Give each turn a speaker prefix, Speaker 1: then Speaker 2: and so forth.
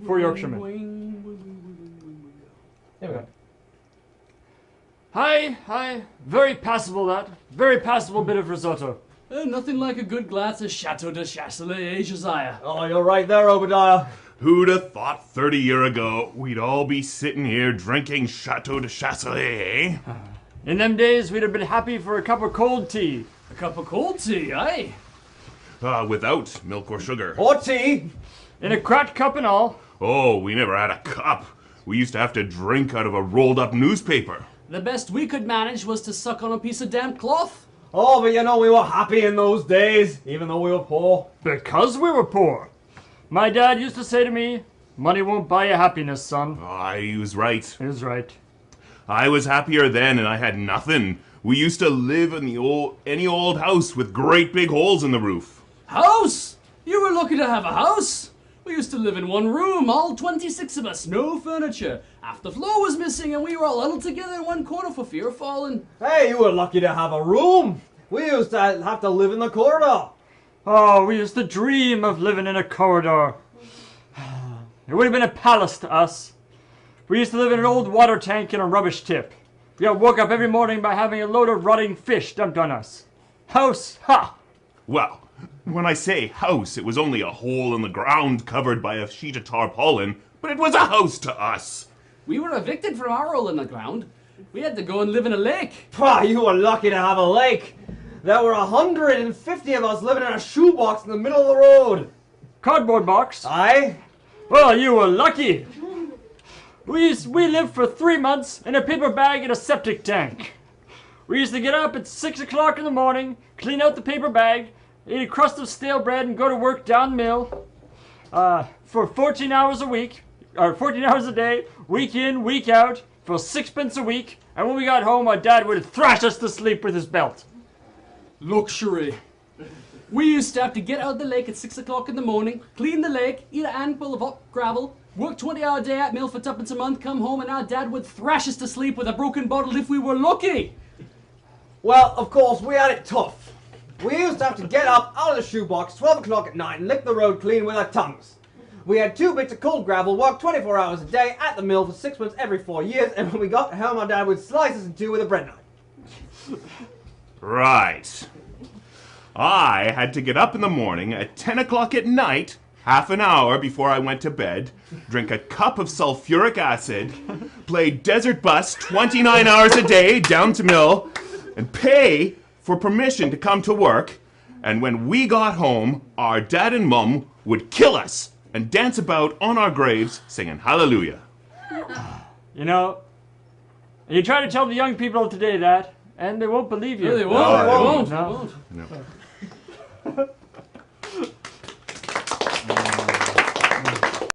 Speaker 1: For Yorkshiremen.
Speaker 2: There we go.
Speaker 1: Hi. Very passable that. Very passable bit of risotto.
Speaker 3: Nothing like a good glass of Chateau de Chasselet, Josiah.
Speaker 2: Oh, you're right there, Obadiah.
Speaker 4: Who'd have thought 30 years ago we'd all be sitting here drinking Chateau de Chasselet, eh?
Speaker 1: In them days, we'd have been happy for a cup of cold tea.
Speaker 3: A cup of cold tea, aye?
Speaker 4: Without milk or sugar.
Speaker 2: Or tea.
Speaker 1: In a cracked cup and all.
Speaker 4: Oh, we never had a cup. We used to have to drink out of a rolled up newspaper.
Speaker 3: The best we could manage was to suck on a piece of damp cloth.
Speaker 2: Oh, but you know, we were happy in those days, even though we were poor.
Speaker 1: Because we were poor. My dad used to say to me, money won't buy you happiness, son.
Speaker 4: He was right.
Speaker 1: He was right.
Speaker 4: I was happier then and I had nothing. We used to live in any old house with great big holes in the roof.
Speaker 3: House? You were lucky to have a house. We used to live in one room, all 26 of us, no furniture. Half the floor was missing and we were all huddled together in one corner for fear of falling.
Speaker 2: Hey, you were lucky to have a room. We used to have to live in the corridor.
Speaker 1: Oh, we used to dream of living in a corridor. It would have been a palace to us. We used to live in an old water tank in a rubbish tip. We got woke up every morning by having a load of rotting fish dumped on us. House, ha!
Speaker 4: Well, when I say house, it was only a hole in the ground covered by a sheet of tarpaulin, but it was a house to us.
Speaker 3: We were evicted from our hole in the ground. We had to go and live in a lake.
Speaker 2: Pah, you were lucky to have a lake. There were 150 of us living in a shoebox in the middle of the road.
Speaker 1: Cardboard box?
Speaker 2: Aye?
Speaker 1: Well, you were lucky. We lived for 3 months in a paper bag in a septic tank. We used to get up at 6 o'clock in the morning, clean out the paper bag, eat a crust of stale bread and go to work down the mill for 14 hours a week, or 14 hours a day, week in, week out, for 6 pence a week. And when we got home, my dad would thrash us to sleep with his belt.
Speaker 3: Luxury. We used to have to get out of the lake at 6 o'clock in the morning, clean the lake, eat a handful of hot gravel, work 20-hour day at mill for tuppence a month, come home, and our dad would thrash us to sleep with a broken bottle if we were lucky.
Speaker 2: Well, of course, we had it tough. We used to have to get up out of the shoebox 12 o'clock at night and lick the road clean with our tongues. We had 2 bits of cold gravel, worked 24 hours a day at the mill for 6 months every 4 years, and when we got home, our dad would slice us in two with a bread knife.
Speaker 4: Right. I had to get up in the morning at 10 o'clock at night, half an hour before I went to bed, drink a cup of sulfuric acid, play desert bus 29 hours a day down to mill, and pay for permission to come to work. And when we got home, our dad and mum would kill us and dance about on our graves singing hallelujah.
Speaker 1: You know, you try to tell the young people of today that, and they won't believe you.
Speaker 3: No, they won't.
Speaker 1: No.
Speaker 3: They won't.